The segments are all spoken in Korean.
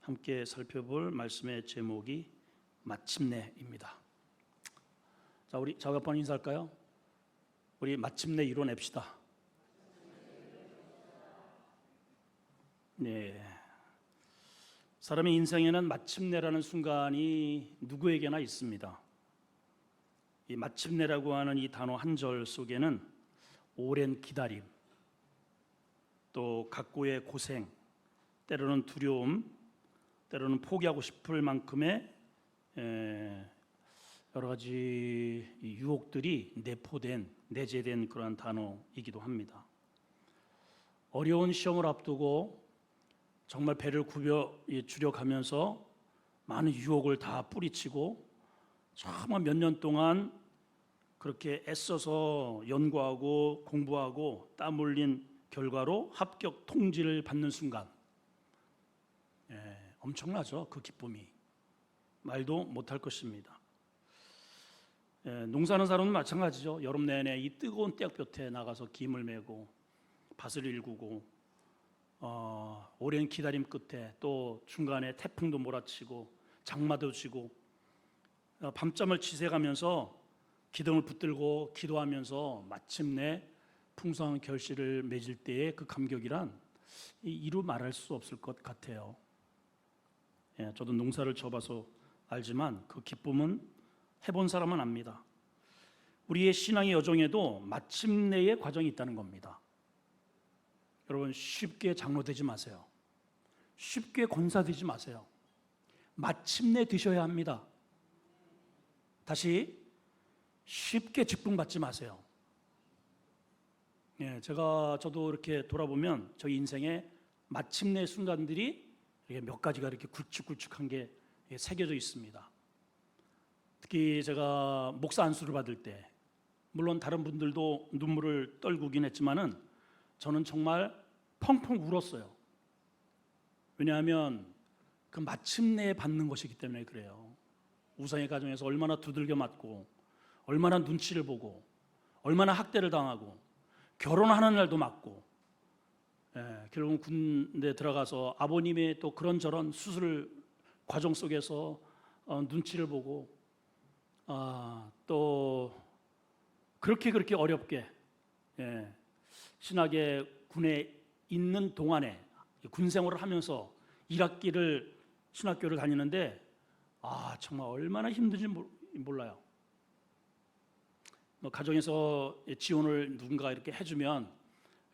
함께 살펴볼 말씀의 제목이 마침내입니다. 자, 우리 자가번 인사할까요? 우리 마침내 이뤄냅시다. 네. 사람의 인생에는 마침내라는 순간이 누구에게나 있습니다. 이 마침내라고 하는 이 단어 한 절 속에는 오랜 기다림, 또 각고의 고생, 때로는 두려움, 때로는 포기하고 싶을 만큼의 여러 가지 유혹들이 내재된 그러한 단어이기도 합니다. 어려운 시험을 앞두고 정말 배를 줄여가면서 많은 유혹을 다 뿌리치고 정말 몇 년 동안 그렇게 애써서 연구하고 공부하고 땀 흘린 결과로 합격 통지를 받는 순간, 엄청나죠. 그 기쁨이 말도 못할 것입니다. 농사하는 사람은 마찬가지죠. 여름 내내 이 뜨거운 떼약볕에 나가서 김을 메고 밭을 일구고 오랜 기다림 끝에 또 중간에 태풍도 몰아치고 장마도 지고 밤잠을 지새가면서 기둥을 붙들고 기도하면서 마침내 풍성한 결실을 맺을 때의 그 감격이란 이루 말할 수 없을 것 같아요. 저도 농사를 져봐서 알지만 그 기쁨은 해본 사람은 압니다. 우리의 신앙의 여정에도 마침내의 과정이 있다는 겁니다. 여러분, 쉽게 장로되지 마세요. 쉽게 권사되지 마세요. 마침내 되셔야 합니다. 다시, 쉽게 직분받지 마세요. 저도 이렇게 돌아보면 저희 인생의 마침내 순간들이 몇 가지가 이렇게 굵직굵직한 게 새겨져 있습니다. 특히 제가 목사 안수를 받을 때, 물론 다른 분들도 눈물을 떨구긴 했지만은 저는 정말 펑펑 울었어요. 왜냐하면 그 마침내에 받는 것이기 때문에 그래요. 우상의 가정에서 얼마나 두들겨 맞고, 얼마나 눈치를 보고, 얼마나 학대를 당하고, 결혼하는 날도 맞고, 결국은 군대 들어가서 아버님의 또 그런저런 수술 과정 속에서 눈치를 보고, 또 그렇게 어렵게 신학의 군에 있는 동안에 군 생활을 하면서 1학기를 신학교를 다니는데 정말 얼마나 힘든지 몰라요. 가정에서 지원을 누군가 이렇게 해주면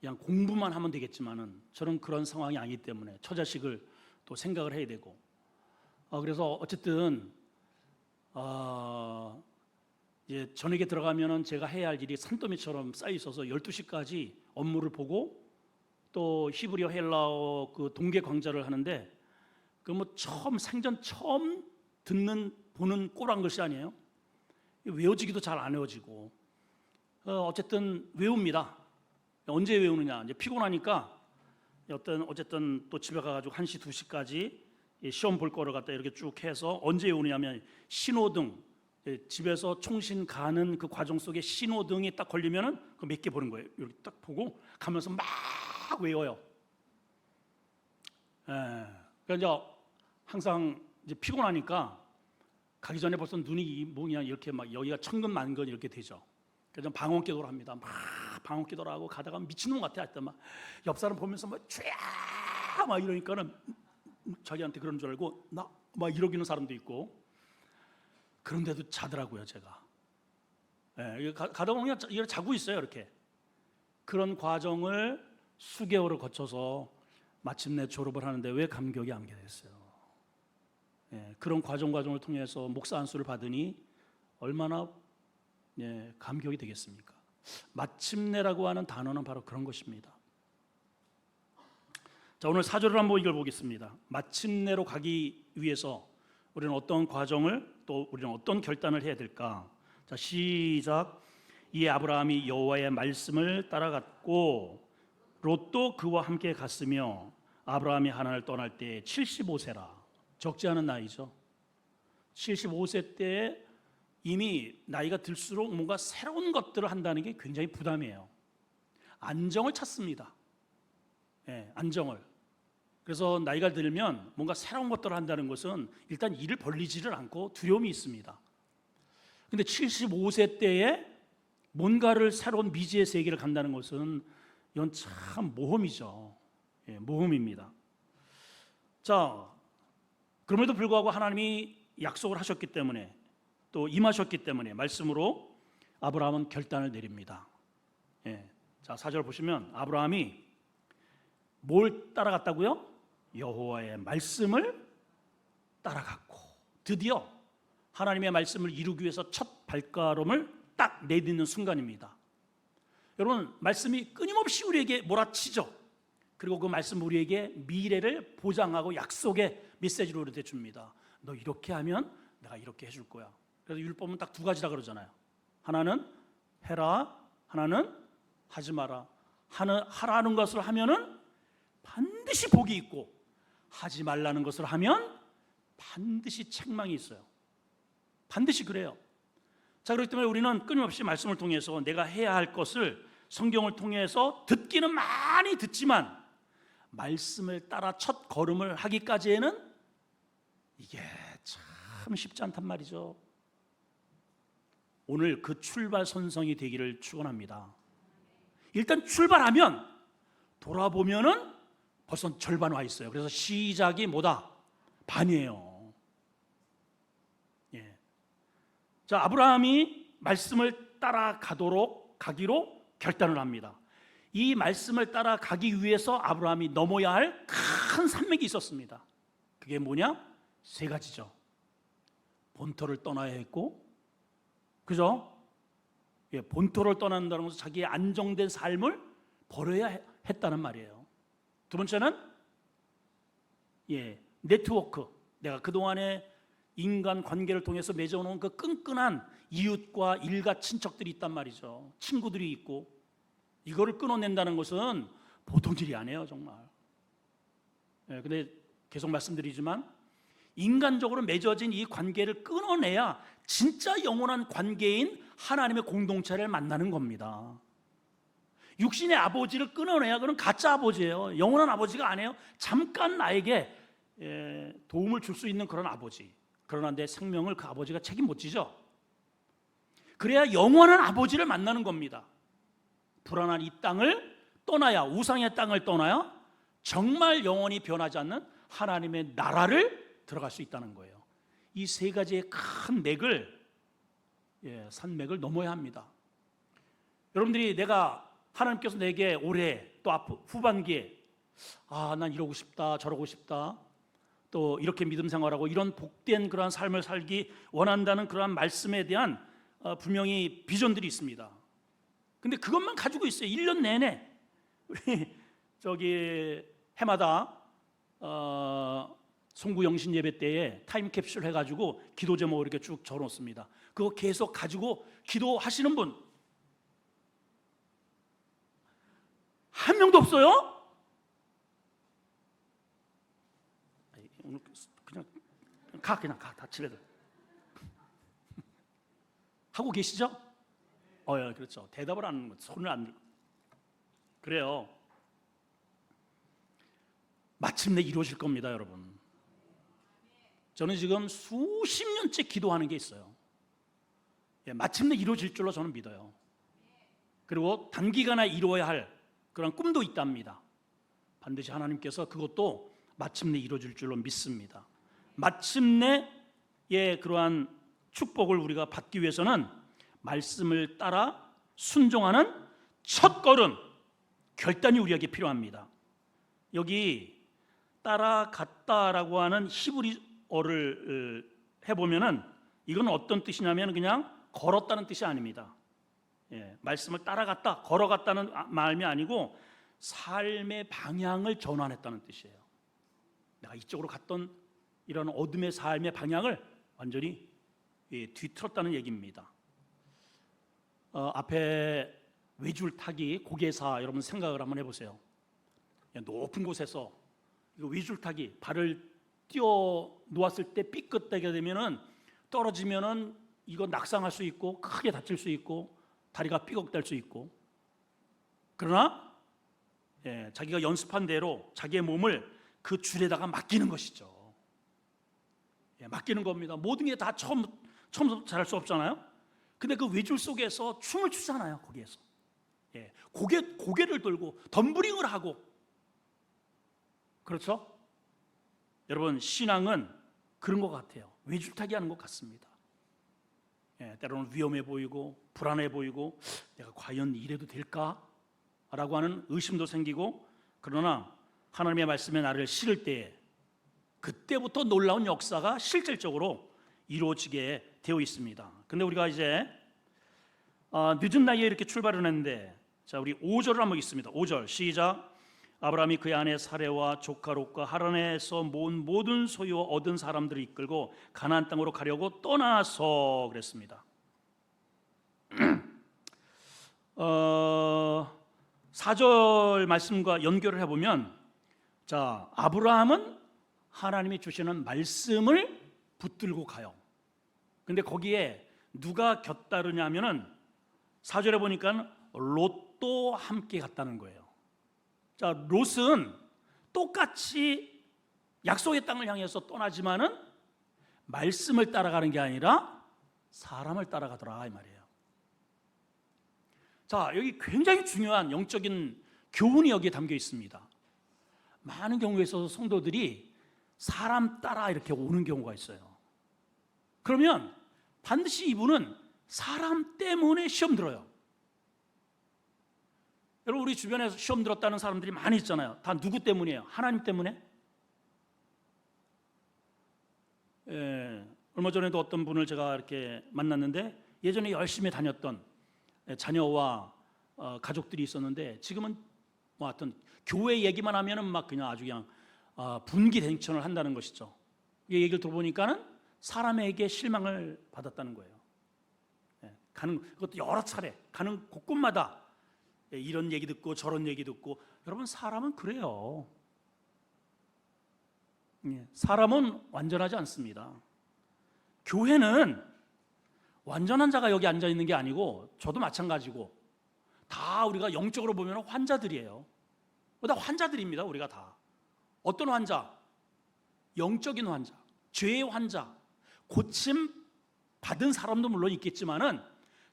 그냥 공부만 하면 되겠지만은 저는 그런 상황이 아니기 때문에 처자식을 또 생각을 해야 되고, 그래서 어쨌든 이제 저녁에 들어가면은 제가 해야 할 일이 산더미처럼 쌓여 있어서 12시까지 업무를 보고 또 히브리어 헬라어 그 동계 강좌를 하는데 그 생전 처음 보는 꼬란 글씨 아니에요? 외워지기도 잘 안 외워지고 어쨌든 외웁니다. 언제 외우느냐? 이제 피곤하니까 어쨌든 또 집에 가가지고 1시, 2시까지 시험 볼 거를 갖다 이렇게 쭉 해서 언제 외우냐면 신호등, 집에서 총신 가는 그 과정 속에 신호등이 딱 걸리면은 그 몇 개 보는 거예요. 이렇게 딱 보고 가면서 막 외워요. 그러니까 항상 이제 피곤하니까 가기 전에 벌써 눈이 뭐냐 이렇게 막 여기가 천근만근 이렇게 되죠. 그래서 방언 기도를 합니다. 막 방언 기도를 하고 가다가 미친놈 같아. 하여튼 막 옆 사람 보면서 막 쥐야 막 이러니까는 자기한테 그런 줄 알고 나 막 이러기는 사람도 있고, 그런데도 자더라고요. 제가 가다 보면 그냥 자고 있어요. 이렇게 그런 과정을 수개월을 거쳐서 마침내 졸업을 하는데 왜 감격이 안 되겠어요? 그런 과정을 통해서 목사 안수를 받으니 얼마나 감격이 되겠습니까? 마침내라고 하는 단어는 바로 그런 것입니다. 자, 오늘 4절을 한번 읽어보겠습니다. 마침내로 가기 위해서 우리는 어떤 과정을 또 우리는 어떤 결단을 해야 될까? 자, 시작. 이에 아브라함이 여호와의 말씀을 따라갔고 롯도 그와 함께 갔으며 아브라함이 하나님을 떠날 때 75세라. 적지 않은 나이죠. 75세 때에 이미 나이가 들수록 뭔가 새로운 것들을 한다는 게 굉장히 부담이에요. 안정을 찾습니다. 안정을. 그래서 나이가 들면 뭔가 새로운 것들을 한다는 것은 일단 일을 벌리지를 않고 두려움이 있습니다. 근데 75세 때에 뭔가를 새로운 미지의 세계를 간다는 것은 이건 참 모험이죠. 예, 모험입니다. 자, 그럼에도 불구하고 하나님이 약속을 하셨기 때문에 또 임하셨기 때문에 말씀으로 아브라함은 결단을 내립니다. 예, 자, 4절 보시면 아브라함이 뭘 따라갔다고요? 여호와의 말씀을 따라갔고 드디어 하나님의 말씀을 이루기 위해서 첫 발걸음을 딱 내딛는 순간입니다. 여러분, 말씀이 끊임없이 우리에게 몰아치죠. 그리고 그 말씀 우리에게 미래를 보장하고 약속의 메시지로 이렇게 줍니다. 너 이렇게 하면 내가 이렇게 해줄 거야. 그래서 율법은 딱 두 가지라 그러잖아요. 하나는 해라, 하나는 하지 마라. 하라는 것을 하면은 반드시 복이 있고 하지 말라는 것을 하면 반드시 책망이 있어요. 반드시 그래요. 자, 그렇기 때문에 우리는 끊임없이 말씀을 통해서 내가 해야 할 것을 성경을 통해서 듣기는 많이 듣지만 말씀을 따라 첫 걸음을 하기까지에는 이게 참 쉽지 않단 말이죠. 오늘 그 출발선상이 되기를 축원합니다. 일단 출발하면 돌아보면은 벌써 절반 와 있어요. 그래서 시작이 뭐다? 반이에요. 예. 자, 아브라함이 말씀을 가기로 결단을 합니다. 이 말씀을 따라가기 위해서 아브라함이 넘어야 할 큰 산맥이 있었습니다. 그게 뭐냐? 세 가지죠. 본토를 떠나야 했고, 그죠? 예, 본토를 떠난다는 것은 자기의 안정된 삶을 버려야 했다는 말이에요. 두 번째는 네트워크. 내가 그동안에 인간 관계를 통해서 맺어놓은 그 끈끈한 이웃과 일가 친척들이 있단 말이죠. 친구들이 있고 이거를 끊어낸다는 것은 보통 일이 아니에요, 정말. 근데 계속 말씀드리지만 인간적으로 맺어진 이 관계를 끊어내야 진짜 영원한 관계인 하나님의 공동체를 만나는 겁니다. 육신의 아버지를 끊어내야 그건 가짜 아버지예요. 영원한 아버지가 아니에요. 잠깐 나에게 도움을 줄 수 있는 그런 아버지. 그러나 내 생명을 그 아버지가 책임 못 지죠. 그래야 영원한 아버지를 만나는 겁니다. 불안한 이 땅을 떠나야, 우상의 땅을 떠나야 정말 영원히 변하지 않는 하나님의 나라를 들어갈 수 있다는 거예요. 이 세 가지의 큰 산맥을 넘어야 합니다. 여러분들이 하나님께서 내게 올해 또 후반기에 난 이러고 싶다, 저러고 싶다, 또 이렇게 믿음 생활하고 이런 복된 그러한 삶을 살기 원한다는 그러한 말씀에 대한 분명히 비전들이 있습니다. 근데 그것만 가지고 있어요. 1년 내내. 우리 해마다 송구 영신 예배 때에 타임캡슐 해가지고 기도 제목을 이렇게 쭉 적어놓습니다. 그거 계속 가지고 기도하시는 분 한 명도 없어요? 오늘 그냥 가 다 집에들 하고 계시죠? 예, 그렇죠. 대답을 안 하는 거, 손을 안 들고. 그래요. 마침내 이루어질 겁니다, 여러분. 저는 지금 수십 년째 기도하는 게 있어요. 마침내 이루어질 줄로 저는 믿어요. 그리고 단기간에 이루어야 할 그런 꿈도 있답니다. 반드시 하나님께서 그것도 마침내 이루어질 줄로 믿습니다. 마침내의 그러한 축복을 우리가 받기 위해서는 말씀을 따라 순종하는 첫 걸음, 결단이 우리에게 필요합니다. 여기 따라갔다라고 하는 히브리어를 해보면은 이건 어떤 뜻이냐면 그냥 걸었다는 뜻이 아닙니다. 말씀을 따라갔다, 걸어갔다는 말이 아니고 삶의 방향을 전환했다는 뜻이에요. 내가 이쪽으로 갔던 이런 어둠의 삶의 방향을 완전히 뒤틀었다는 얘기입니다. 앞에 외줄타기 고개사 여러분 생각을 한번 해보세요. 높은 곳에서 외줄타기 발을 띄어 놓았을 때 삐끗하게 되면은 떨어지면은 이거 낙상할 수 있고 크게 다칠 수 있고 다리가 삐걱될 수 있고, 그러나 자기가 연습한 대로 자기의 몸을 그 줄에다가 맡기는 것이죠. 맡기는 겁니다. 모든 게 다 처음부터 잘할 수 없잖아요. 근데 그 외줄 속에서 춤을 추잖아요. 거기에서 고개를 들고 덤블링을 하고, 그렇죠? 여러분, 신앙은 그런 것 같아요. 외줄타기 하는 것 같습니다. 때로는 위험해 보이고 불안해 보이고 내가 과연 이래도 될까? 라고 하는 의심도 생기고, 그러나 하나님의 말씀에 나를 실을 때에 그때부터 놀라운 역사가 실질적으로 이루어지게 되어 있습니다. 근데 우리가 이제 늦은 나이에 이렇게 출발을 했는데, 자, 우리 5절을 한번 읽습니다. 5절 시작. 아브라함이 그의 아내 사레와 조카 롯과 하란에서 모은 모든 소유 얻은 사람들을 이끌고 가나안 땅으로 가려고 떠나서 그랬습니다. 4절 말씀과 연결을 해보면, 자, 아브라함은 하나님이 주시는 말씀을 붙들고 가요. 근데 거기에 누가 곁따르냐면은 4절에 보니까 롯도 함께 갔다는 거예요. 자, 롯은 똑같이 약속의 땅을 향해서 떠나지만은 말씀을 따라가는 게 아니라 사람을 따라가더라 이 말이에요. 자, 여기 굉장히 중요한 영적인 교훈이 여기에 담겨 있습니다. 많은 경우에 있어서 성도들이 사람 따라 이렇게 오는 경우가 있어요. 그러면 반드시 이분은 사람 때문에 시험 들어요. 여러분, 우리 주변에서 시험 들었다는 사람들이 많이 있잖아요. 다 누구 때문이에요? 하나님 때문에? 얼마 전에도 어떤 분을 제가 이렇게 만났는데, 예전에 열심히 다녔던 자녀와 가족들이 있었는데, 지금은 뭐 하여튼 교회 얘기만 하면은 막 그냥 아주 그냥 분기댕천을 한다는 것이죠. 이 얘기를 들어보니까는 사람에게 실망을 받았다는 거예요. 가는 그것도 여러 차례 가는 곳곳마다 이런 얘기 듣고 저런 얘기 듣고. 여러분, 사람은 그래요. 사람은 완전하지 않습니다. 교회는 완전한 자가 여기 앉아 있는 게 아니고, 저도 마찬가지고, 다 우리가 영적으로 보면 환자들이에요. 다 환자들입니다. 우리가 다. 어떤 환자? 영적인 환자, 죄의 환자. 고침 받은 사람도 물론 있겠지만은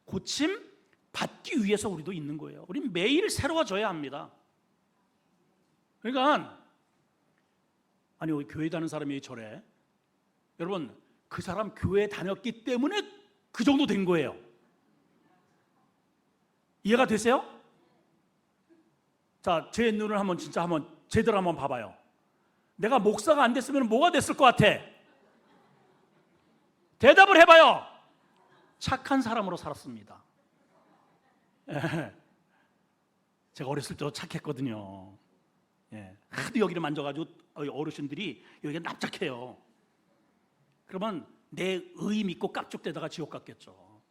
고침 받기 위해서 우리도 있는 거예요. 우리는 매일 새로워져야 합니다. 그러니까 아니, 교회 다니는 사람이 왜 저래? 여러분, 그 사람 교회 다녔기 때문에 그 정도 된 거예요. 이해가 되세요? 자, 제 눈을 한번 진짜 한번 제대로 한번 봐봐요. 내가 목사가 안 됐으면 뭐가 됐을 것 같아? 대답을 해봐요. 착한 사람으로 살았습니다. 제가 어렸을 때도 착했거든요. 하도 여기를 만져가지고 어르신들이 여기가 납작해요. 그러면 내 의 믿고 깝죽대다가 지옥 갔겠죠.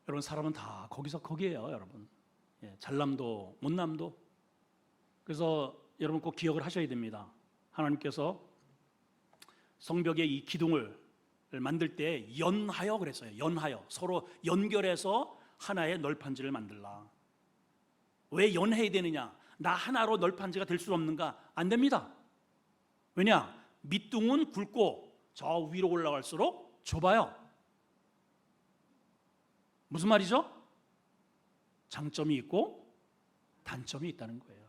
여러분, 사람은 다 거기서 거기에요, 여러분. 잘남도 못남도. 그래서 여러분 꼭 기억을 하셔야 됩니다. 하나님께서 성벽의 이 기둥을 만들 때 연하여 그랬어요. 연하여, 서로 연결해서 하나의 널판지를 만들라. 왜 연해야 되느냐? 나 하나로 널판지가 될 수 없는가? 안 됩니다. 왜냐? 밑둥은 굵고 저 위로 올라갈수록 좁아요. 무슨 말이죠? 장점이 있고 단점이 있다는 거예요.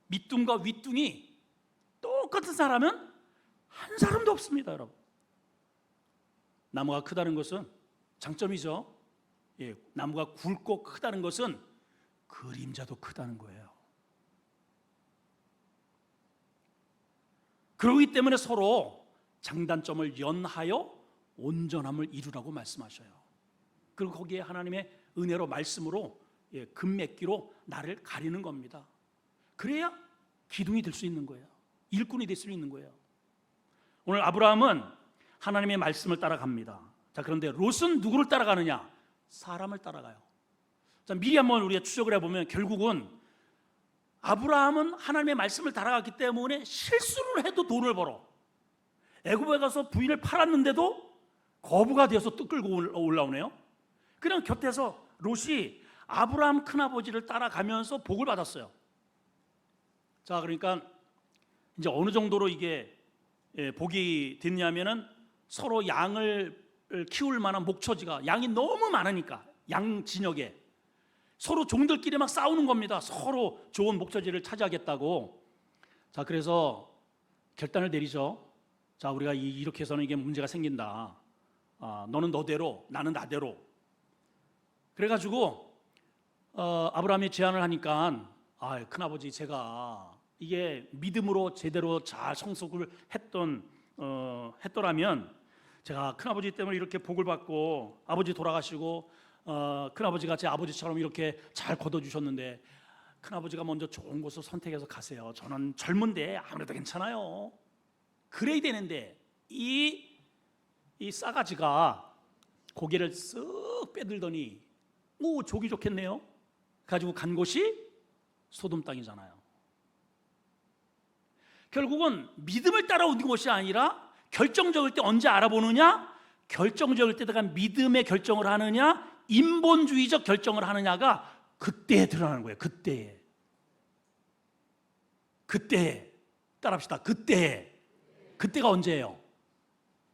밑둥과 윗둥이 똑같은 사람은 한 사람도 없습니다, 여러분. 나무가 크다는 것은 장점이죠. 나무가 굵고 크다는 것은 그림자도 크다는 거예요. 그렇기 때문에 서로 장단점을 연하여 온전함을 이루라고 말씀하셔요. 그리고 거기에 하나님의 은혜로 말씀으로 금맥기로 나를 가리는 겁니다. 그래야 기둥이 될 수 있는 거예요. 일꾼이 될 수 있는 거예요. 오늘 아브라함은 하나님의 말씀을 따라갑니다. 자, 그런데 롯은 누구를 따라가느냐? 사람을 따라가요. 자, 미리 한번 우리가 추적을 해보면 결국은 아브라함은 하나님의 말씀을 따라갔기 때문에 실수를 해도 돈을 벌어. 애굽에 가서 부인을 팔았는데도 거부가 되어서 또 끌고 올라오네요. 그냥 곁에서 롯이 아브라함 큰아버지를 따라가면서 복을 받았어요. 자, 그러니까 이제 어느 정도로 이게 복이 됐냐면은 서로 양을 키울 만한 목초지가, 양이 너무 많으니까 양 진역에 서로 종들끼리 막 싸우는 겁니다. 서로 좋은 목초지를 차지하겠다고. 자, 그래서 결단을 내리죠. 자, 우리가 이렇게 해서는 이게 문제가 생긴다. 너는 너대로, 나는 나대로. 그래가지고 아브라함이 제안을 하니까, 큰아버지, 제가 이게 믿음으로 제대로 잘 성숙을 했더라면 제가 큰아버지 때문에 이렇게 복을 받고 아버지 돌아가시고 큰아버지가 제 아버지처럼 이렇게 잘 거둬주셨는데 큰아버지가 먼저 좋은 곳을 선택해서 가세요. 저는 젊은데 아무래도 괜찮아요. 그래야 되는데 이 싸가지가 고개를 쓱 빼들더니 족이 좋겠네요. 가지고 간 곳이 소돔 땅이잖아요. 결국은 믿음을 따라온 것이 아니라 결정적일 때 언제 알아보느냐? 결정적일 때다가 믿음의 결정을 하느냐, 인본주의적 결정을 하느냐가 그때에 드러나는 거예요. 그때에 따라합시다. 그때가 언제예요?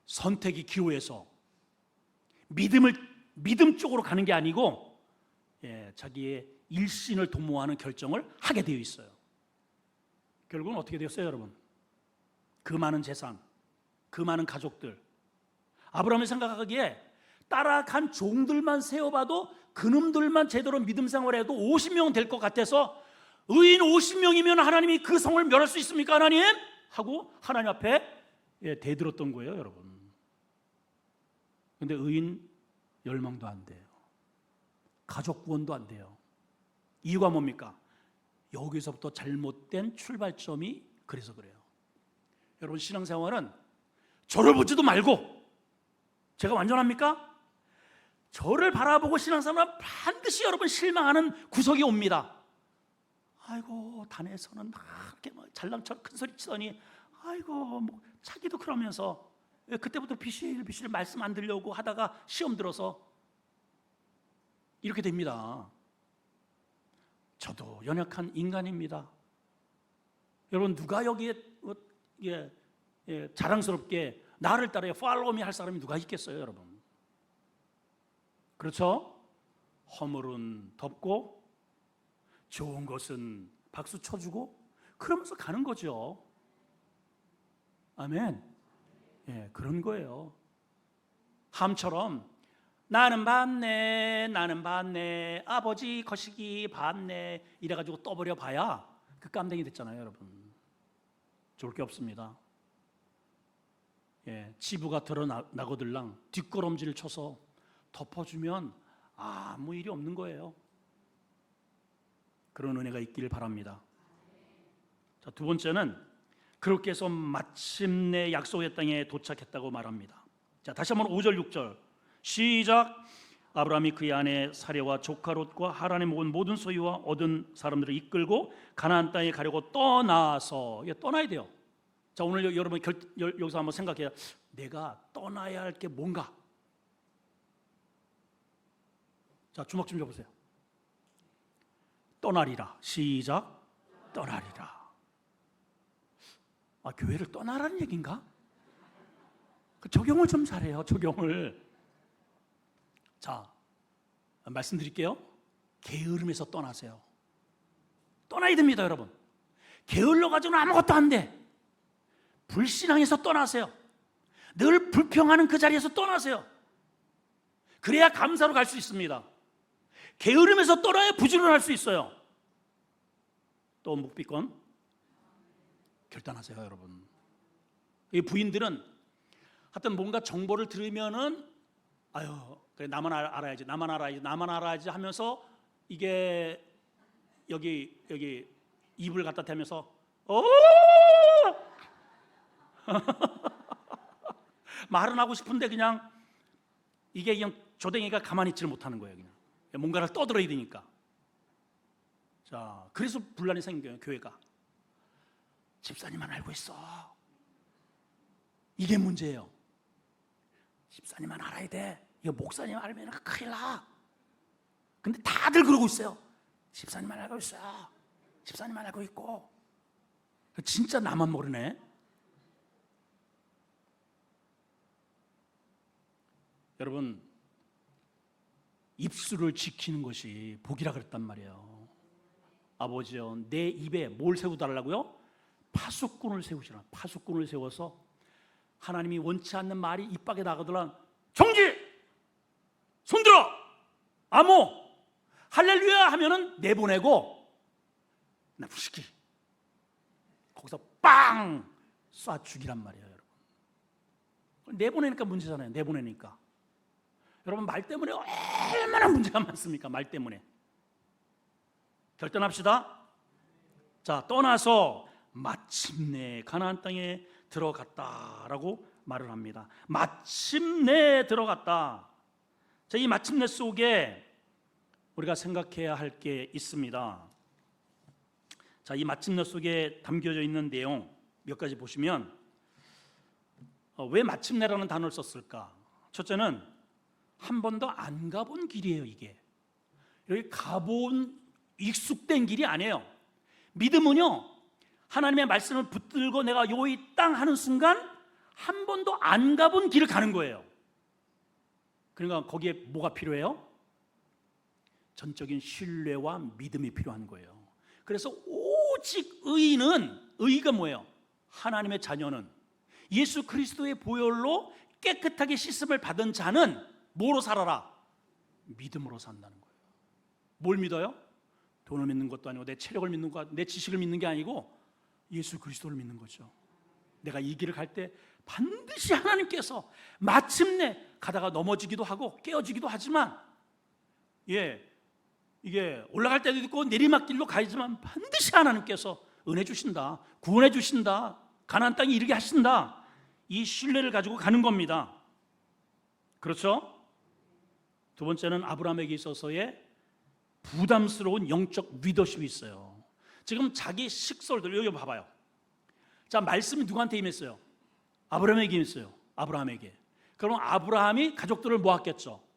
선택이 기호에서 믿음 쪽으로 가는 게 아니고 자기의 일신을 도모하는 결정을 하게 되어 있어요. 결국은 어떻게 되었어요, 여러분? 그 많은 재산, 그 많은 가족들, 아브라함이 생각하기에 따라간 종들만 세어봐도 그놈들만 제대로 믿음 생활해도 50명은 될 것 같아서 의인 50명이면 하나님이 그 성을 멸할 수 있습니까, 하나님? 하고 하나님 앞에 대들었던 거예요, 여러분. 근데 의인 열망도 안 돼요. 가족 구원도 안 돼요. 이유가 뭡니까? 여기서부터 잘못된 출발점이 그래서 그래요. 여러분, 신앙생활은 저를 보지도 말고, 제가 완전합니까? 저를 바라보고 신앙생활은 반드시 여러분 실망하는 구석이 옵니다. 아이고, 단에서는 이렇게 잘난처럼 큰 소리 치더니 아이고, 자기도 그러면서 그때부터 비실비실 말씀 안 들려고 하다가 시험 들어서 이렇게 됩니다. 저도 연약한 인간입니다. 여러분, 누가 여기에 자랑스럽게 나를 따라 팔로우 미 할 사람이 누가 있겠어요, 여러분? 그렇죠? 허물은 덮고 좋은 것은 박수 쳐주고 그러면서 가는 거죠. 아멘. 그런 거예요. 함처럼 나는 받네, 아버지 거시기 받네 이래가지고 떠버려 봐야 그 깜댕이 됐잖아요, 여러분. 좋을 게 없습니다. 치부가 드러나거들랑 뒷걸음질을 쳐서 덮어주면 아무 일이 없는 거예요. 그런 은혜가 있기를 바랍니다. 자, 두 번째는 그렇게 해서 마침내 약속의 땅에 도착했다고 말합니다. 자, 다시 한번 5절 6절 시작. 아브라함이 그의 아내 사레와 조카 롯과 하란에 모은 모든 소유와 얻은 사람들을 이끌고 가나안 땅에 가려고 떠나서, 떠나야 돼요. 자, 오늘 여러분 여기서 한번 생각해요. 내가 떠나야 할 게 뭔가? 자, 주먹 좀 줘보세요. 떠나리라. 시작. 떠나리라. 교회를 떠나라는 얘기인가? 적용을 좀 잘해요. 적용을. 자, 말씀드릴게요. 게으름에서 떠나세요. 떠나야 됩니다, 여러분. 게을러 가지고는 아무것도 안 돼. 불신앙에서 떠나세요. 늘 불평하는 그 자리에서 떠나세요. 그래야 감사로 갈 수 있습니다. 게으름에서 떠나야 부지런할 수 있어요. 또 묵비권 결단하세요, 여러분. 이 부인들은 하여튼 뭔가 정보를 들으면은 그래, 나만 알아야지 하면서 이게 여기 입을 갖다 대면서 말은 하고 싶은데 그냥 이게 그냥 조댕이가 가만히 있지를 못하는 거예요. 그냥 뭔가를 떠들어야 되니까. 자, 그래서 분란이 생긴 거예요, 교회가. 집사님만 알고 있어. 이게 문제예요. 집사님만 알아야 돼. 이거 목사님 알면 큰일 나. 근데 다들 그러고 있어요. 집사님만 알고 있어. 집사님만 알고 있고. 진짜 나만 모르네. 여러분, 입술을 지키는 것이 복이라 그랬단 말이에요. 아버지요, 내 입에 뭘 세우달라고요? 파수꾼을 세우시라. 파수꾼을 세워서 하나님이 원치 않는 말이 입 밖에 나가더라. 정지! 손들어! 암호! 할렐루야 하면은 내보내고, 나부시키 거기서 빵! 쏴 죽이란 말이에요, 여러분. 내보내니까 문제잖아요. 내보내니까. 여러분, 말 때문에 얼마나 문제가 많습니까? 말 때문에. 결단합시다. 자, 떠나서 마침내 가나안 땅에 들어갔다라고 말을 합니다. 마침내 들어갔다. 자, 이 마침내 속에 우리가 생각해야 할 게 있습니다. 자, 이 마침내 속에 담겨져 있는 내용 몇 가지 보시면, 왜 마침내라는 단어를 썼을까? 첫째는 한 번도 안 가본 길이에요. 이게 여기 가본 익숙된 길이 아니에요. 믿음은요, 하나님의 말씀을 붙들고 내가 요 이 땅 하는 순간 한 번도 안 가본 길을 가는 거예요. 그러니까 거기에 뭐가 필요해요? 전적인 신뢰와 믿음이 필요한 거예요. 그래서 오직 의가 뭐예요? 하나님의 자녀는, 예수 그리스도의 보혈로 깨끗하게 씻음을 받은 자는 뭐로 살아라? 믿음으로 산다는 거예요. 뭘 믿어요? 돈을 믿는 것도 아니고 내 체력을 믿는 것, 내 지식을 믿는 게 아니고 예수 그리스도를 믿는 거죠. 내가 이 길을 갈 때 반드시 하나님께서 마침내 가다가 넘어지기도 하고 깨어지기도 하지만, 이게 올라갈 때도 있고 내리막길로 가야지만 반드시 하나님께서 은혜 주신다, 구원해 주신다, 가나안 땅에 이르게 하신다, 이 신뢰를 가지고 가는 겁니다. 그렇죠? 두 번째는 아브라함에게 있어서의 부담스러운 영적 리더십이 있어요. 지금 자기 식솔들, 여기 봐봐요. 자, 말씀이 누구한테 임했어요? 아브라함에게 임했어요. 아브라함에게. 그럼 아브라함이 가족들을 모았겠죠.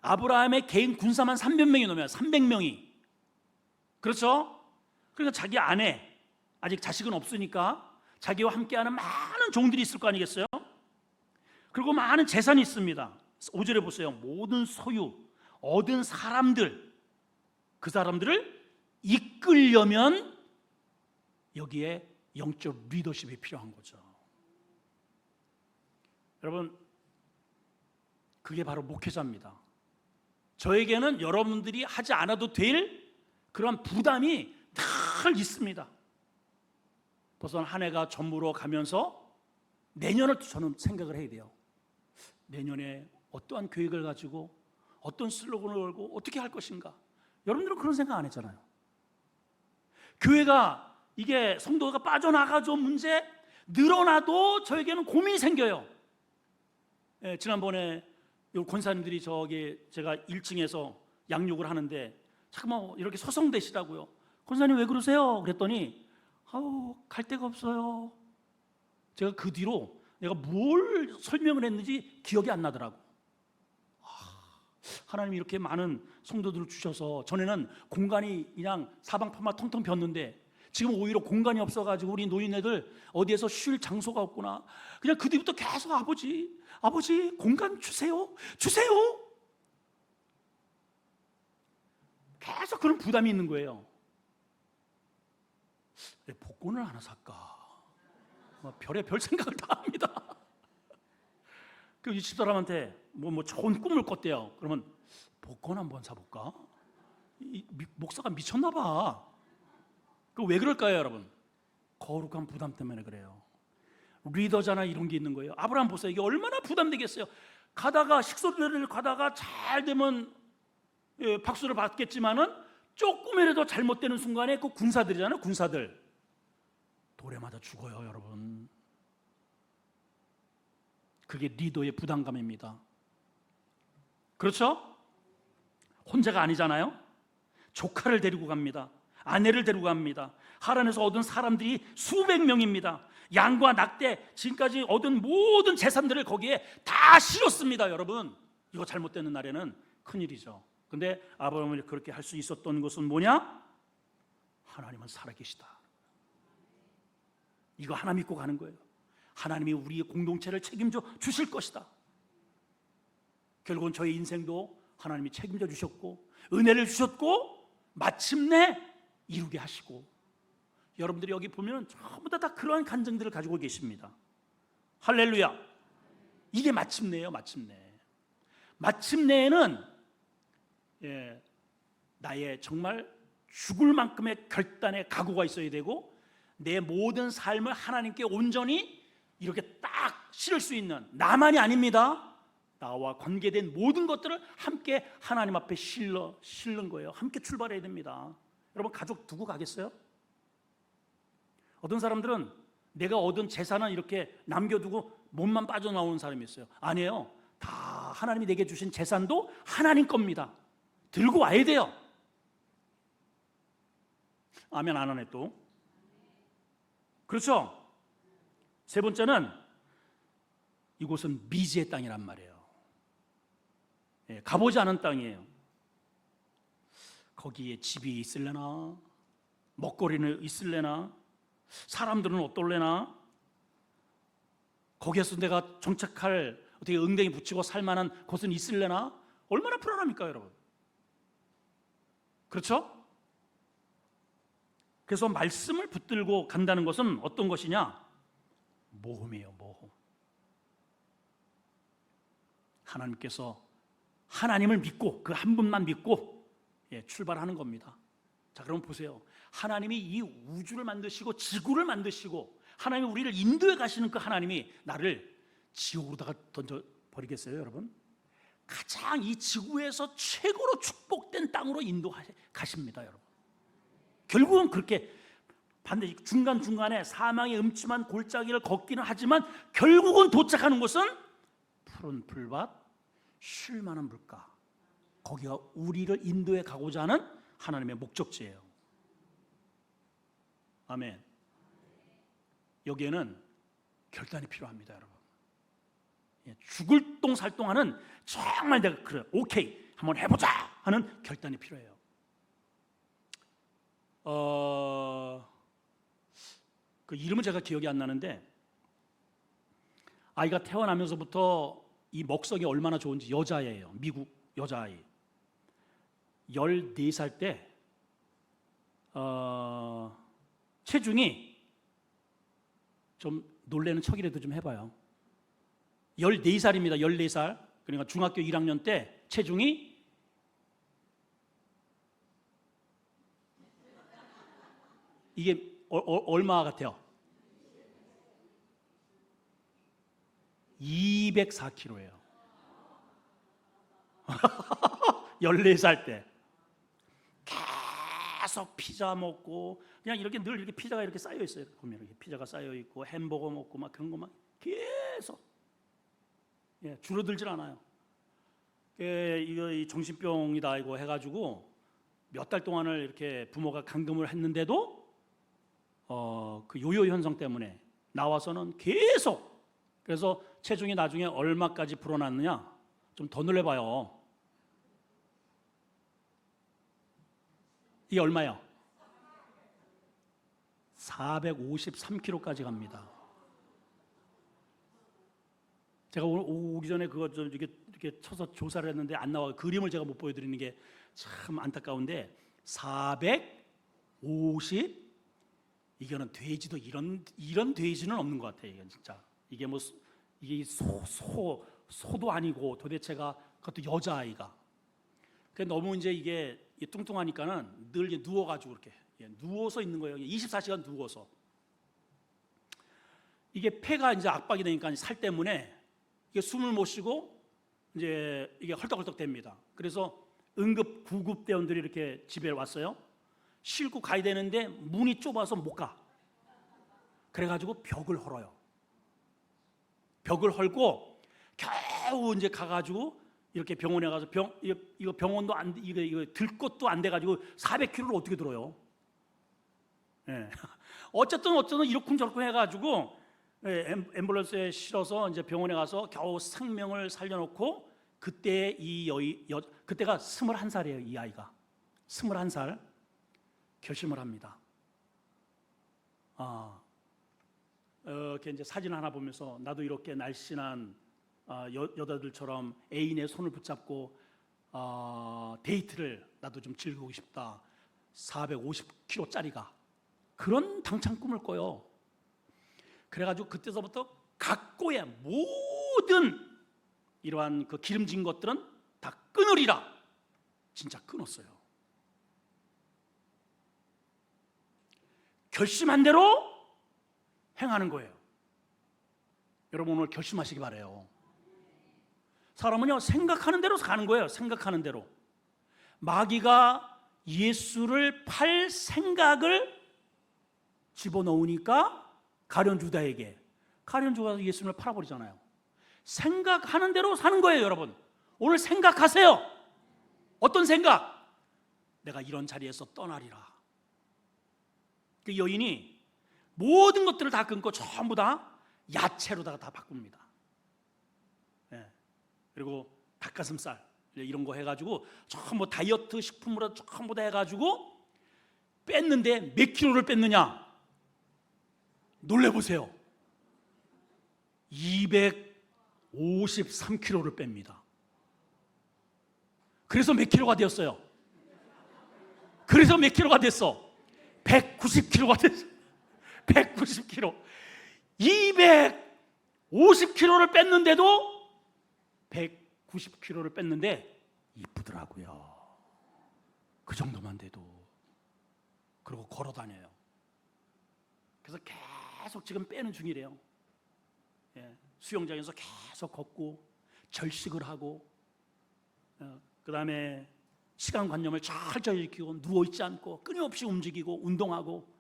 아브라함의 개인 군사만 300명이 넘어요. 300명이. 그렇죠? 그러니까 자기 아내, 아직 자식은 없으니까 자기와 함께하는 많은 종들이 있을 거 아니겠어요? 그리고 많은 재산이 있습니다. 5절에 보세요. 모든 소유, 얻은 사람들, 그 사람들을 이끌려면 여기에 영적 리더십이 필요한 거죠. 여러분, 그게 바로 목회자입니다. 저에게는 여러분들이 하지 않아도 될 그런 부담이 늘 있습니다. 벌써 한 해가 저물어 가면서 내년을 저는 생각을 해야 돼요. 내년에 어떠한 계획을 가지고 어떤 슬로건을 걸고 어떻게 할 것인가. 여러분들은 그런 생각 안 했잖아요. 교회가 이게 성도가 빠져나가죠 문제 늘어나도 저에게는 고민이 생겨요. 지난번에 권사님들이 저기 제가 1층에서 양육을 하는데 잠깐만 이렇게 서성대시라고요. 권사님 왜 그러세요? 그랬더니 갈 데가 없어요. 제가 그 뒤로 내가 뭘 설명을 했는지 기억이 안 나더라고. 하나님이 이렇게 많은 성도들을 주셔서 전에는 공간이 그냥 사방팔방 텅텅 비었는데 지금 오히려 공간이 없어가지고 우리 노인네들 어디에서 쉴 장소가 없구나. 그냥 그 뒤부터 계속 아버지 공간 주세요. 계속 그런 부담이 있는 거예요. 복권을 하나 살까? 별의별 생각을 다 합니다. 그 집사람한테 뭐 좋은 꿈을 꿨대요. 그러면 복권 한번 사볼까? 목사가 미쳤나 봐. 왜 그럴까요, 여러분? 거룩한 부담 때문에 그래요. 리더잖아, 이런 게 있는 거예요. 아브라함 보세요. 이게 얼마나 부담되겠어요. 가다가 식소리를 가다가 잘 되면 박수를 받겠지만은 조금이라도 잘못되는 순간에 그 군사들이잖아요. 군사들 돌에 맞아 죽어요, 여러분. 그게 리더의 부담감입니다. 그렇죠? 혼자가 아니잖아요. 조카를 데리고 갑니다. 아내를 데리고 갑니다. 하란에서 얻은 사람들이 수백 명입니다. 양과 낙대, 지금까지 얻은 모든 재산들을 거기에 다 실었습니다. 여러분, 이거 잘못되는 날에는 큰일이죠. 근데 아브라함이 그렇게 할 수 있었던 것은 뭐냐? 하나님은 살아계시다. 이거 하나 믿고 가는 거예요. 하나님이 우리의 공동체를 책임져 주실 것이다. 결국은 저의 인생도 하나님이 책임져 주셨고 은혜를 주셨고 마침내 이루게 하시고, 여러분들이 여기 보면 전부 다 그러한 간증들을 가지고 계십니다. 할렐루야. 이게 마침내예요. 마침내에는 나의 정말 죽을 만큼의 결단의 각오가 있어야 되고, 내 모든 삶을 하나님께 온전히 이렇게 딱 실을 수 있는, 나만이 아닙니다, 나와 관계된 모든 것들을 함께 하나님 앞에 실는 거예요. 함께 출발해야 됩니다. 여러분, 가족 두고 가겠어요? 어떤 사람들은 내가 얻은 재산은 이렇게 남겨두고 몸만 빠져나오는 사람이 있어요. 아니에요. 다 하나님이 내게 주신 재산도 하나님 겁니다. 들고 와야 돼요. 아멘. 안 하네 또. 그렇죠? 세 번째는 이곳은 미지의 땅이란 말이에요. 가보지 않은 땅이에요. 거기에 집이 있을래나, 먹거리는 있을래나, 사람들은 어떨래나, 거기에서 내가 정착할, 어떻게 응댕이 붙이고 살만한 곳은 있을래나, 얼마나 불안합니까 여러분? 그렇죠? 그래서 말씀을 붙들고 간다는 것은 어떤 것이냐? 모험이에요. 모험. 하나님께서 하나님을 믿고 그 한 분만 믿고 출발하는 겁니다. 자, 그럼 보세요. 하나님이 이 우주를 만드시고 지구를 만드시고 하나님이 우리를 인도해 가시는 그 하나님이 나를 지옥으로다가 던져버리겠어요 여러분? 가장 이 지구에서 최고로 축복된 땅으로 인도하십니다 여러분. 결국은 그렇게 반드시 중간중간에 사망의 음침한 골짜기를 걷기는 하지만 결국은 도착하는 곳은 푸른 풀밭, 쉴만한 물가, 거기가 우리를 인도해 가고자 하는 하나님의 목적지예요. 아멘. 여기에는 결단이 필요합니다 여러분. 죽을 똥살똥하는, 정말 내가 그래 오케이 한번 해보자 하는 결단이 필요해요. 그 이름은 제가 기억이 안 나는데, 아이가 태어나면서부터 이 먹성이 얼마나 좋은지, 여자애예요. 미국 여자아이. 14살 때 체중이, 좀 놀래는 척이라도 좀 해봐요. 14살입니다 14살. 그러니까 중학교 1학년 때 체중이 이게 얼마 같아요? 204kg예요 14살 때. 계속 피자 먹고, 그냥 이렇게 늘 이렇게 피자가 이렇게 쌓여 있어요. 보면 이렇게 피자가 쌓여 있고 햄버거 먹고 막 그런 거만 계속, 줄어들질 않아요. 이거 정신병이다 이거 해가지고 몇 달 동안을 이렇게 부모가 감금을 했는데도 그 요요 현상 때문에 나와서는 계속, 그래서 체중이 나중에 얼마까지 불어났느냐, 좀 더 놀래봐요. 이게 얼마예요? 453kg까지 갑니다. 제가 오늘 오기 전에 그거 좀 이렇게 쳐서 조사를 했는데 안 나와요. 그림을 제가 못 보여드리는 게 참 안타까운데, 450, 이거는 돼지도 이런 돼지는 없는 것 같아요. 이건 진짜 이게 뭐 이게 소도 아니고 도대체가, 그것도 여자아이가. 너무 이제 이게 뚱뚱하니까는 늘 이제 누워가지고 이렇게 누워서 있는 거예요. 24시간 누워서. 이게 폐가 이제 압박이 되니까 살 때문에 이게 숨을 못 쉬고 이제 이게 헐떡헐떡 됩니다. 그래서 응급 구급대원들이 이렇게 집에 왔어요. 싣고 가야 되는데 문이 좁아서 못 가. 그래가지고 벽을 헐어요. 벽을 헐고 겨우 이제 가가지고 이렇게 병원에 가서 이거 병원도 이거 들 것도 안 돼가지고 400kg를 어떻게 들어요? 어쨌든 이렇쿵저렇쿵 해가지고 앰뷸런스에 실어서 이제 병원에 가서 겨우 생명을 살려놓고, 그때 그때가 21살이에요. 이 아이가 21살 결심을 합니다. 이렇게 이제 사진 하나 보면서 나도 이렇게 날씬한 여자들처럼 애인의 손을 붙잡고 데이트를 나도 좀 즐기고 싶다. 450kg짜리가 그런 당찬 꿈을 꿔요. 그래가지고 그때서부터 각고의 모든 이러한 그 기름진 것들은 다 끊으리라. 진짜 끊었어요. 결심한 대로 행하는 거예요. 여러분 오늘 결심하시기 바라요. 사람은요 생각하는 대로 가는 거예요. 생각하는 대로. 마귀가 예수를 팔 생각을 집어넣으니까 가룟유다에게, 가룟유다가 예수를 팔아버리잖아요. 생각하는 대로 사는 거예요. 여러분 오늘 생각하세요. 어떤 생각? 내가 이런 자리에서 떠나리라. 그 여인이 모든 것들을 다 끊고 전부 다 야채로다가 다 바꿉니다. 그리고 닭가슴살 이런 거 해가지고 전부 다이어트 식품으로 전부 다 해가지고 뺐는데 몇 킬로를 뺐느냐? 놀래보세요. 253킬로를 뺍니다. 그래서 몇 킬로가 되었어요? 그래서 몇 킬로가 됐어? 190킬로가 됐어. 190킬로. 250킬로를 뺐는데도 190킬로를 뺐는데 이쁘더라고요. 그 정도만 돼도. 그리고 걸어 다녀요. 그래서 계속 지금 빼는 중이래요. 수영장에서 계속 걷고 절식을 하고 그 다음에 시간관념을 철저히 지키고 누워있지 않고 끊임없이 움직이고 운동하고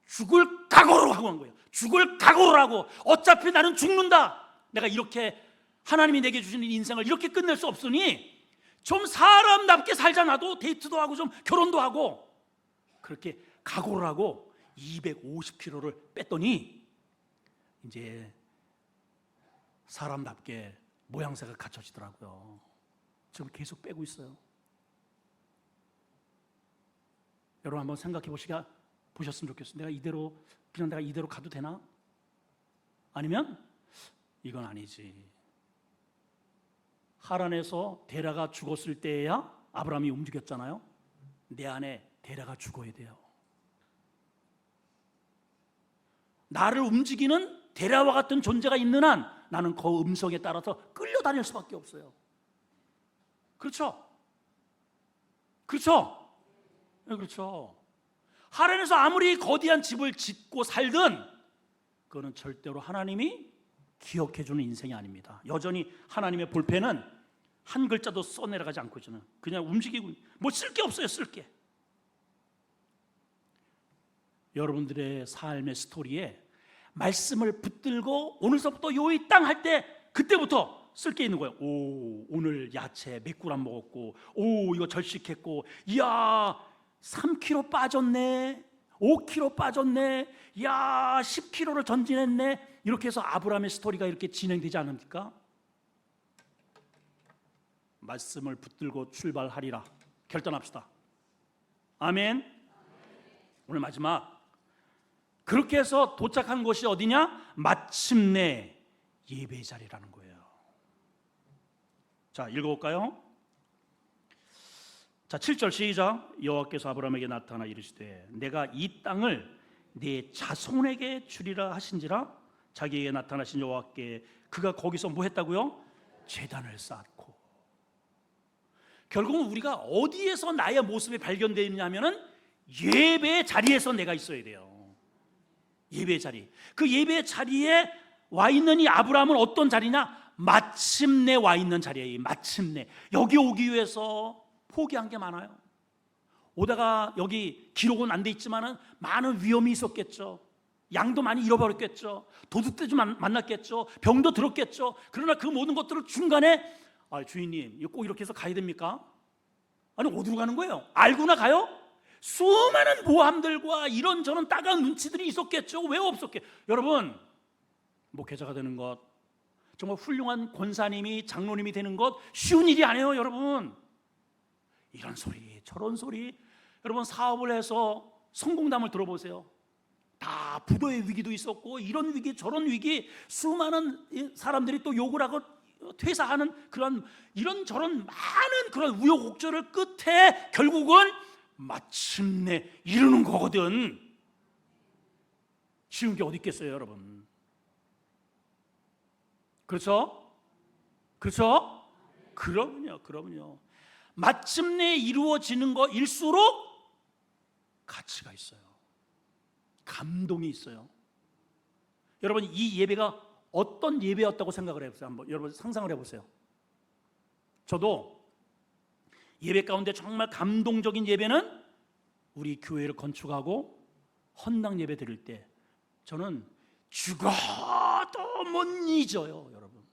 죽을 각오로 하고 한 거예요. 죽을 각오로 하고 어차피 나는 죽는다. 내가 이렇게 하나님이 내게 주시는 인생을 이렇게 끝낼 수 없으니 좀 사람답게 살자. 나도 데이트도 하고 좀 결혼도 하고 그렇게 각오를 하고 250kg를 뺐더니 이제 사람답게 모양새가 갖춰지더라고요. 지금 계속 빼고 있어요. 여러분 한번 생각해 보셨으면 좋겠어요. 내가 이대로 가도 되나? 아니면 이건 아니지. 하란에서 데라가 죽었을 때야 아브라함이 움직였잖아요. 내 안에 데라가 죽어야 돼요. 나를 움직이는 데라와 같은 존재가 있는 한 나는 그 음성에 따라서 끌려다닐 수밖에 없어요. 그렇죠? 그렇죠? 네, 그렇죠. 하란에서 아무리 거대한 집을 짓고 살든 그거는 절대로 하나님이 기억해주는 인생이 아닙니다. 여전히 하나님의 볼펜은 한 글자도 써내려가지 않고 있잖아요. 그냥 움직이고 뭐 쓸 게 없어요. 쓸 게. 여러분들의 삶의 스토리에 말씀을 붙들고 오늘서부터 요이 땅 할 때 그때부터 쓸 게 있는 거예요. 오, 오늘 야채 몇 그램 먹었고, 오, 이거 절식했고, 이야 3kg 빠졌네, 5kg 빠졌네, 이야 10kg를 전진했네. 이렇게 해서 아브라함의 스토리가 이렇게 진행되지 않습니까? 말씀을 붙들고 출발하리라. 결단합시다. 아멘. 오늘 마지막. 그렇게 해서 도착한 곳이 어디냐? 마침내 예배 자리라는 거예요. 자, 읽어볼까요? 자, 7절 시작. 여호와께서 아브라함에게 나타나 이르시되 내가 이 땅을 네 자손에게 주리라 하신지라. 자기에게 나타나신 여호와께 그가 거기서 뭐 했다고요? 제단을 쌓고. 결국은 우리가 어디에서 나의 모습이 발견되느냐면은 예배의 자리에서 내가 있어야 돼요. 예배의 자리. 그 예배의 자리에 와 있는 이 아브라함은 어떤 자리냐? 마침내 와 있는 자리예요. 마침내. 여기 오기 위해서 포기한 게 많아요. 오다가 여기 기록은 안 돼 있지만은 많은 위험이 있었겠죠. 양도 많이 잃어버렸겠죠. 도둑도 좀 만났겠죠. 병도 들었겠죠. 그러나 그 모든 것들을 중간에 주인님 이거 꼭 이렇게 해서 가야 됩니까? 아니 어디로 가는 거예요? 알고나 가요? 수많은 모함들과 이런저런 따가운 눈치들이 있었겠죠. 왜 없었게? 여러분 목회자가 되는 것, 정말 훌륭한 권사님이 장로님이 되는 것 쉬운 일이 아니에요, 여러분. 이런 소리 저런 소리. 여러분, 사업을 해서 성공담을 들어보세요. 다 부도의 위기도 있었고, 이런 위기 저런 위기, 수많은 사람들이 또 욕을 하고 퇴사하는 그런 이런저런 많은 그런 우여곡절을 끝에 결국은 마침내 이루는 거거든. 쉬운 게 어디 있겠어요, 여러분? 그렇죠? 그렇죠? 그럼요. 마침내 이루어지는 거일수록 가치가 있어요. 감동이 있어요. 여러분, 이 예배가 어떤 예배였다고 생각을 해보세요. 한번 여러분 상상을 해보세요. 저도 예배 가운데 정말 감동적인 예배는 우리 교회를 건축하고 헌당 예배 드릴 때 저는 죽어도 못 잊어요. 여러분,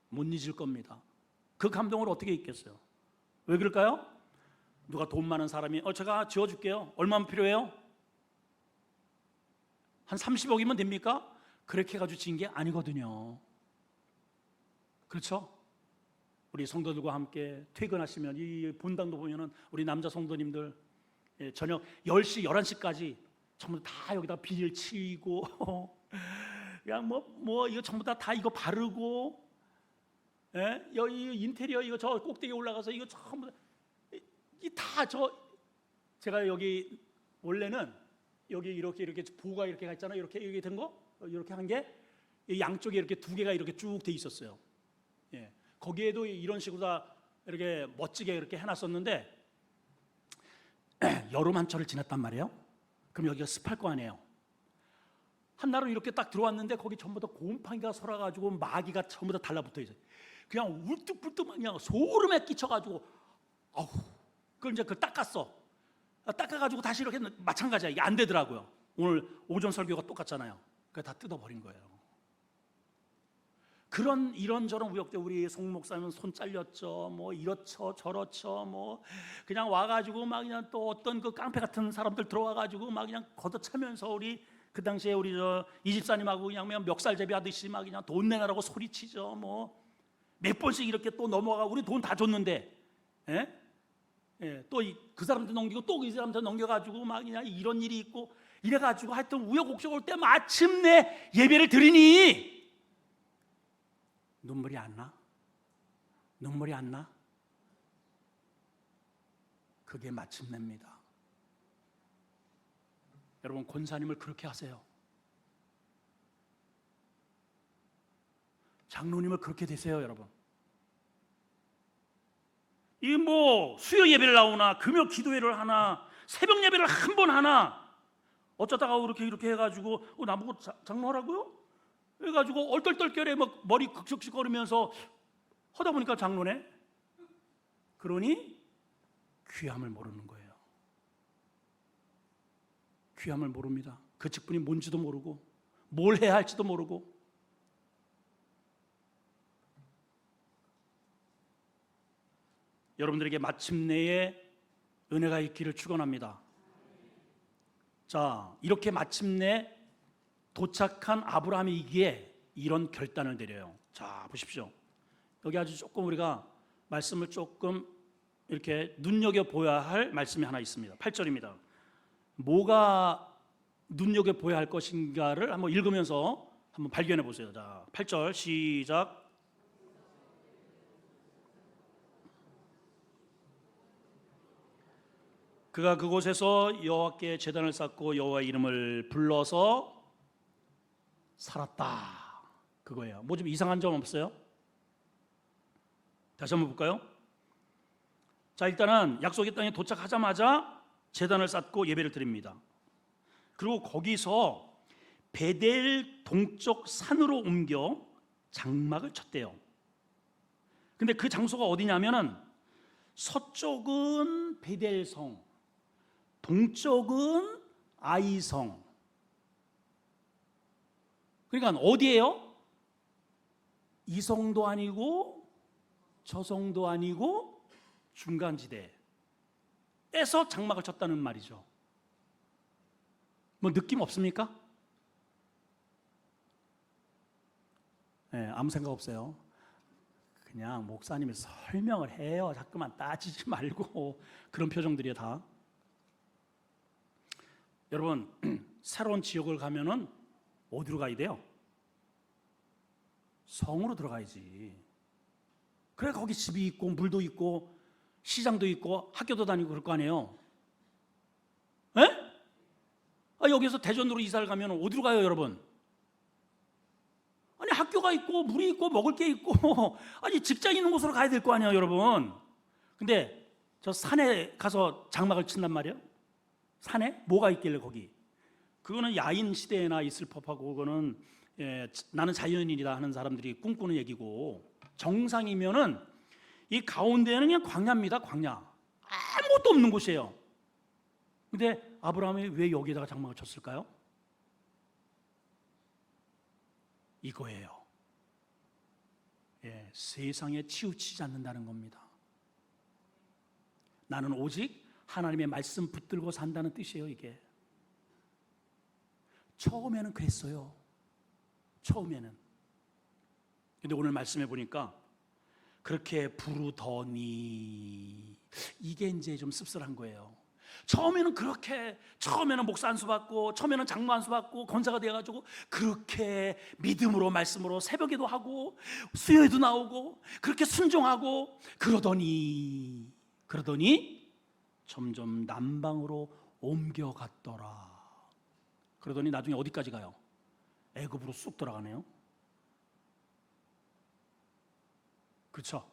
못 잊을 겁니다. 그 감동을 어떻게 잊겠어요? 왜 그럴까요? 누가 돈 많은 사람이 제가 지어줄게요. 얼마나 필요해요? 한 30억이면 됩니까? 그렇게 해가지고 지은 게 아니거든요. 그렇죠? 우리 성도들과 함께 퇴근하시면 이 본당도 보면은 우리 남자 성도님들 저녁 10시, 11시까지 전부 다 여기다 비닐 치고 그냥 뭐 이거 전부 다 이거 바르고, 여기 인테리어 이거 저 꼭대기 올라가서 이거 전부 다 제가 여기 원래는 여기 이렇게 부가 이렇게 가 있잖아요. 이렇게 된 거, 이렇게 한 게 양쪽에 이렇게 두 개가 이렇게 쭉 돼 있었어요. 거기에도 이런 식으로 다 이렇게 멋지게 이렇게 해놨었는데 여름 한철을 지났단 말이에요. 그럼 여기가 습할 거 아니에요. 한날은 이렇게 딱 들어왔는데 거기 전부 다 곰팡이가 설어가지고 마귀가 전부 다 달라붙어 있어요. 그냥 울뚝불뚝 그냥 소름에 끼쳐가지고 그걸 이제 그걸 닦아가지고 다시 이렇게 마찬가지야. 이게 안 되더라고요. 오늘 오전 설교가 똑같잖아요. 그걸 다 뜯어버린 거예요. 그런 이런저런 우역대 우리 송 목사님은 손 잘렸죠. 뭐 이렇죠 저렇죠. 뭐 그냥 와가지고 막 그냥 또 어떤 그 깡패 같은 사람들 들어와가지고 막 그냥 걷어차면서 우리 그 당시에 우리 이 집사님하고 그냥 멱살잡이 하듯이 막 그냥 돈 내놔라고 소리치죠. 뭐 몇 번씩 이렇게 또 넘어가고 우리 돈 다 줬는데, 또 그 사람한테 넘기고 또 이 사람한테 넘겨가지고 막 그냥 이런 일이 있고 이래가지고 하여튼 우여곡절 올 때 마침내 예배를 드리니 눈물이 안 나? 눈물이 안 나? 그게 마침내입니다. 여러분, 권사님을 그렇게 하세요. 장로님을 그렇게 되세요, 여러분. 이 뭐 수요 예배를 나오나 금요 기도회를 하나 새벽 예배를 한 번 하나 어쩌다가 이렇게 해가지고 나보고 장로하라고요? 해가지고 얼떨떨결에 막 머리 극적거리면서 하다 보니까 장로네. 그러니 귀함을 모르는 거예요. 귀함을 모릅니다. 그 직분이 뭔지도 모르고 뭘 해야 할지도 모르고. 여러분들에게 마침내의 은혜가 있기를 축원합니다. 자, 이렇게 마침내 도착한 아브라함이기에 이런 결단을 내려요. 자, 보십시오. 여기 아주 조금 우리가 말씀을 조금 이렇게 눈여겨보아야 할 말씀이 하나 있습니다. 8절입니다. 뭐가 눈여겨보아야 할 것인가를 한번 읽으면서 한번 발견해 보세요. 자, 8절 시작. 그가 그곳에서 여호와께 제단을 쌓고 여호와 이름을 불러서 살았다. 그거예요. 뭐 좀 이상한 점 없어요? 다시 한번 볼까요? 자, 일단은 약속의 땅에 도착하자마자 제단을 쌓고 예배를 드립니다. 그리고 거기서 베델 동쪽 산으로 옮겨 장막을 쳤대요. 근데 그 장소가 어디냐면은 서쪽은 베델성, 동쪽은 아이성. 그러니까 어디예요? 이 성도 아니고 저 성도 아니고 중간지대에서 장막을 쳤다는 말이죠. 뭐 느낌 없습니까? 아무 생각 없어요. 그냥 목사님이 설명을 해요. 자꾸만 따지지 말고. 그런 표정들이에요 다. 여러분, 새로운 지역을 가면은 어디로 가야 돼요? 성으로 들어가야지. 그래 거기 집이 있고 물도 있고 시장도 있고 학교도 다니고 그럴 거 아니에요. 에? 여기서 대전으로 이사를 가면 어디로 가요 여러분? 아니 학교가 있고 물이 있고 먹을 게 있고 아니 직장 있는 곳으로 가야 될 거 아니에요 여러분. 근데 저 산에 가서 장막을 친단 말이에요. 산에 뭐가 있길래 거기? 그거는 야인 시대에나 있을 법하고 그거는 나는 자연인이다 하는 사람들이 꿈꾸는 얘기고, 정상이면은 이 가운데는 그냥 광야입니다. 광야. 아무것도 없는 곳이에요. 근데 아브라함이 왜 여기에다가 장막을 쳤을까요? 이거예요. 세상에 치우치지 않는다는 겁니다. 나는 오직 하나님의 말씀 붙들고 산다는 뜻이에요. 이게 처음에는 그랬어요. 처음에는. 근데 오늘 말씀해 보니까 그렇게 부르더니 이게 이제 좀 씁쓸한 거예요. 처음에는 목사 안수 받고 처음에는 장로 안수 받고 권사가 되어가지고 그렇게 믿음으로 말씀으로 새벽에도 하고 수요에도 나오고 그렇게 순종하고 그러더니 점점 남방으로 옮겨갔더라. 그러더니 나중에 어디까지 가요? 애굽으로 쑥 들어가네요. 그렇죠?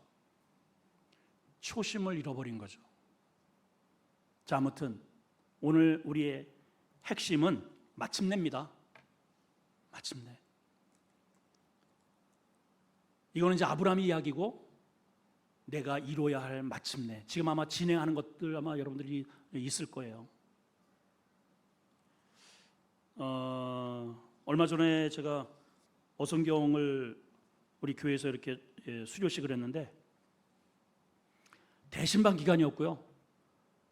초심을 잃어버린 거죠. 자, 아무튼 오늘 우리의 핵심은 마침내입니다. 마침내. 이거는 이제 아브라함의 이야기고 내가 이뤄야 할 마침내. 지금 아마 진행하는 것들 아마 여러분들이 있을 거예요. 얼마 전에 제가 어성경을 우리 교회에서 이렇게 수료식을 했는데 대신반 기간이었고요.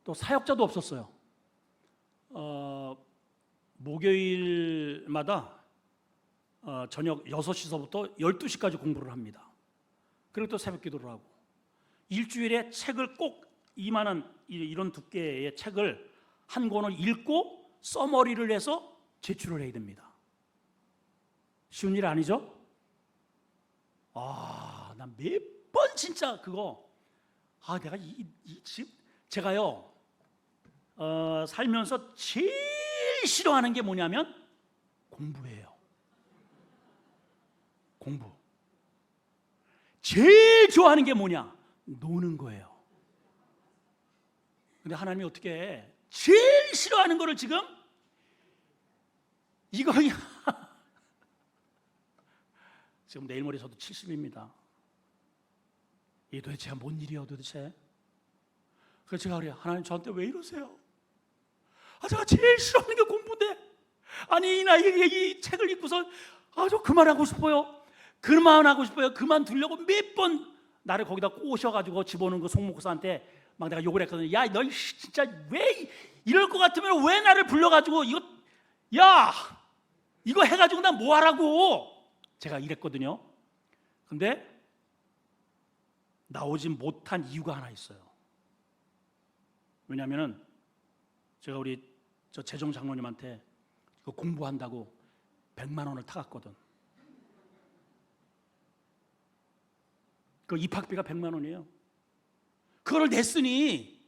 또 사역자도 없었어요. 목요일마다 저녁 6시서부터 12시까지 공부를 합니다. 그리고 또 새벽 기도를 하고 일주일에 책을 꼭 이만한 이런 두께의 책을 한 권을 읽고 써머리를 해서 제출을 해야 됩니다. 쉬운 일 아니죠? 나 몇 번 진짜 그거 내가 지금 제가요 살면서 제일 싫어하는 게 뭐냐면 공부예요. 공부. 제일 좋아하는 게 뭐냐? 노는 거예요. 근데 하나님이 어떻게 해? 제일 싫어하는 거를 지금 이거 지금 내일 모레 저도 70입니다. 이게 도대체 뭔 일이에요 도대체? 그래서 제가 그래요. 하나님 저한테 왜 이러세요? 제가 제일 싫어하는 게 공부인데 아니 이 나이에 이 책을 읽고서 저 그만하고 싶어요. 그만하고 싶어요. 그만두려고 몇 번 나를 거기다 꼬셔가지고 집어넣은 그 송 목사한테 막 내가 욕을 했거든요. 야, 너 진짜 왜 이럴 것 같으면 왜 나를 불러가지고 이거 해가지고 나 뭐 하라고 제가 이랬거든요. 근데 나오지 못한 이유가 하나 있어요. 왜냐하면은 제가 우리 저 재정 장로님한테 공부한다고 100만 원을 타갔거든. 그 입학비가 100만 원이에요. 그걸 냈으니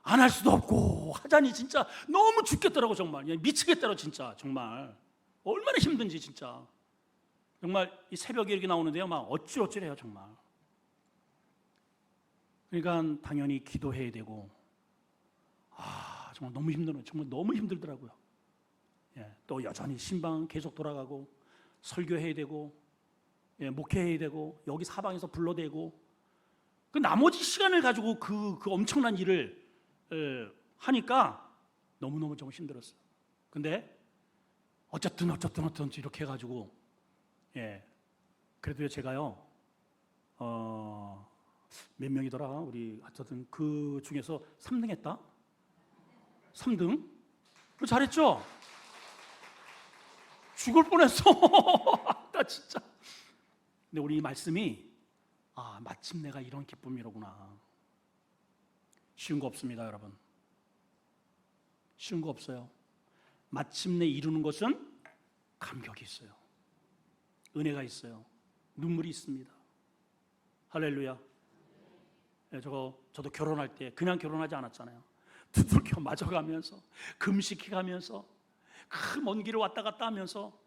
안 할 수도 없고 하자니 진짜 너무 죽겠더라고. 정말 미치겠더라고. 진짜 정말 얼마나 힘든지 진짜 정말 이 새벽에 이렇게 나오는데요 막 어찌어찌해요 정말. 그러니까 당연히 기도해야 되고 정말 너무 힘들어요. 정말 너무 힘들더라고요. 또 여전히 신방 계속 돌아가고 설교해야 되고 목회해야 되고 여기 사방에서 불러대고 그 나머지 시간을 가지고 그 엄청난 일을 하니까 너무너무 좀 힘들었어요. 근데 어쨌든 이렇게 해가지고 그래도 제가요 몇 명이더라 우리 어쨌든 그 중에서 3등 했다. 3등? 잘했죠? 죽을 뻔했어. 나 진짜 근데 우리 이 말씀이 마침내가 이런 기쁨이로구나. 쉬운 거 없습니다, 여러분. 쉬운 거 없어요. 마침내 이루는 것은 감격이 있어요. 은혜가 있어요. 눈물이 있습니다. 할렐루야. 저도 결혼할 때 그냥 결혼하지 않았잖아요. 두들겨 맞아가면서 금식해가면서 그 먼 길을 왔다 갔다 하면서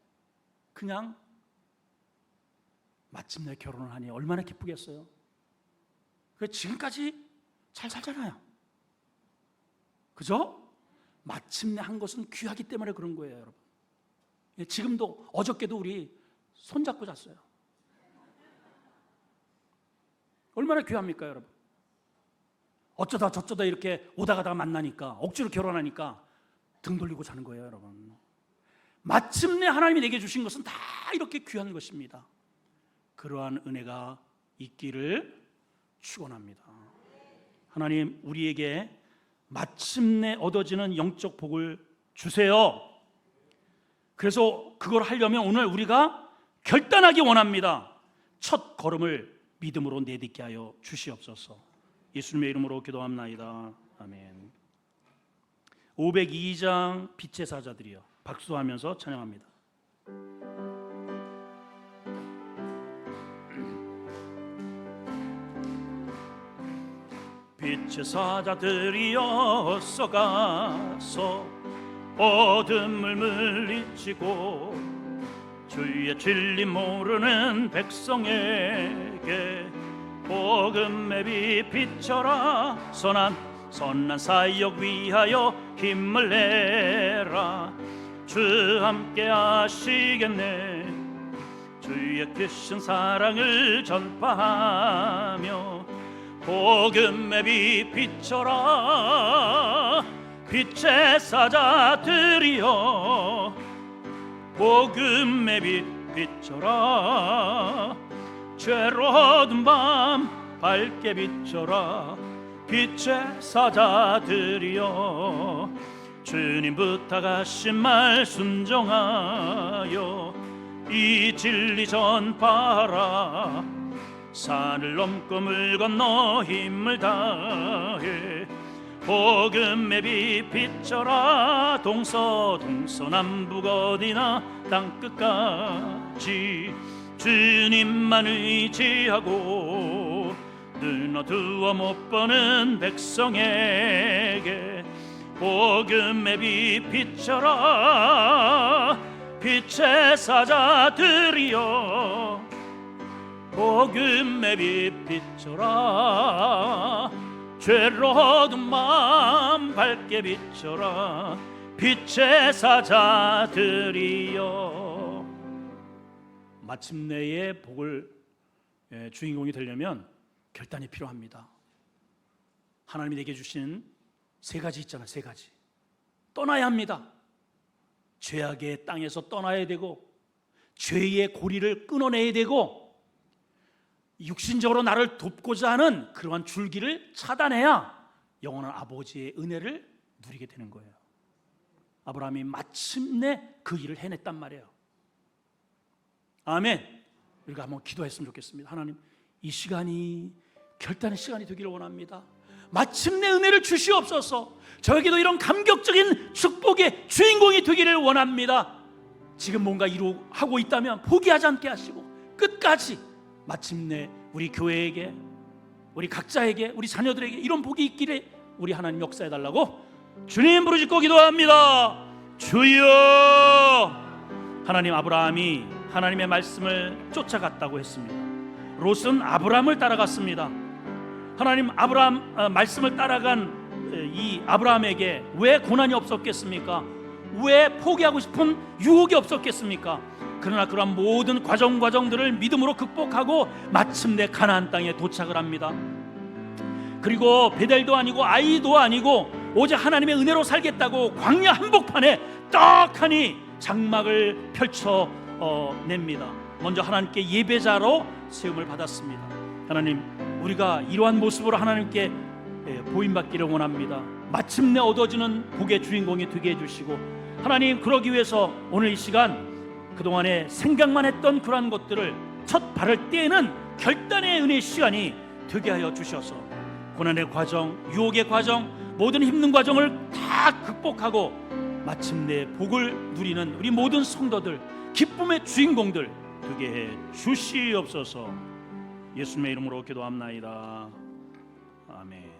그냥 마침내 결혼을 하니 얼마나 기쁘겠어요. 그래서 지금까지 잘 살잖아요. 그죠? 마침내 한 것은 귀하기 때문에 그런 거예요, 여러분. 지금도 어저께도 우리 손잡고 잤어요. 얼마나 귀합니까, 여러분? 어쩌다 저쩌다 이렇게 오다 가다가 만나니까, 억지로 결혼하니까 등 돌리고 자는 거예요, 여러분. 마침내 하나님이 내게 주신 것은 다 이렇게 귀한 것입니다. 그러한 은혜가 있기를 축원합니다. 하나님, 우리에게 마침내 얻어지는 영적 복을 주세요. 그래서 그걸 하려면 오늘 우리가 결단하기 원합니다. 첫 걸음을 믿음으로 내딛게 하여 주시옵소서. 예수님의 이름으로 기도합나이다. 아멘. 502장 빛의 사자들이여, 박수하면서 찬양합니다. 빛의 사자들이여 어서 가서 어둠을 물리치고 주의 진리 모르는 백성에게 복음의 빛 비춰라. 선한 사역 위하여 힘을 내라. 주 함께 하시겠네. 주의 크신 사랑을 전파하며 복음의 빛 비춰라. 빛의 사자들이여 복음의 빛 비춰라. 죄로 어두운 밤 밝게 비춰라. 빛의 사자들이여 주님 부탁하신 말 순종하여 이 진리 전파하라. 산을 넘고 물 건너 힘을 다해 복음의 빛 비춰라. 동서남북 어디나 땅끝까지 주님만 의지하고 눈 어두워 못 보는 백성에게 복음의 빛 비춰라. 빛의 사자들이여 복음의 빛 비춰라. 죄로 어두운 마음 밝게 비춰라. 빛의 사자들이여. 마침내의 복을 주인공이 되려면 결단이 필요합니다. 하나님이 내게 주신 세 가지 있잖아요. 세 가지. 떠나야 합니다. 죄악의 땅에서 떠나야 되고, 죄의 고리를 끊어내야 되고, 육신적으로 나를 돕고자 하는 그러한 줄기를 차단해야 영원한 아버지의 은혜를 누리게 되는 거예요. 아브라함이 마침내 그 일을 해냈단 말이에요. 아멘. 우리가 한번 기도했으면 좋겠습니다. 하나님, 이 시간이 결단의 시간이 되기를 원합니다. 마침내 은혜를 주시옵소서. 저에게도 이런 감격적인 축복의 주인공이 되기를 원합니다. 지금 뭔가 하고 있다면 포기하지 않게 하시고 끝까지 마침내 우리 교회에게, 우리 각자에게, 우리 자녀들에게 이런 복이 있기를 우리 하나님 역사해 달라고 주님 부르짖고 기도합니다. 주여. 하나님, 아브라함이 하나님의 말씀을 쫓아갔다고 했습니다. 롯은 아브라함을 따라갔습니다. 하나님, 아브라함 말씀을 따라간 이 아브라함에게 왜 고난이 없었겠습니까? 왜 포기하고 싶은 유혹이 없었겠습니까? 그러나 그러한 모든 과정들을 믿음으로 극복하고 마침내 가나안 땅에 도착을 합니다. 그리고 베델도 아니고 아이도 아니고 오직 하나님의 은혜로 살겠다고 광야 한복판에 떡하니 장막을 펼쳐 냅니다. 먼저 하나님께 예배자로 세움을 받았습니다. 하나님, 우리가 이러한 모습으로 하나님께 보임받기를 원합니다. 마침내 얻어지는 복의 주인공이 되게 해주시고, 하나님, 그러기 위해서 오늘 이 시간 그동안에 생각만 했던 그러한 것들을 첫 발을 떼는 결단의 은혜의 시간이 되게 하여 주셔서 고난의 과정, 유혹의 과정, 모든 힘든 과정을 다 극복하고 마침내 복을 누리는 우리 모든 성도들, 기쁨의 주인공들 되게 해 주시옵소서. 예수님의 이름으로 기도합나이다. 아멘.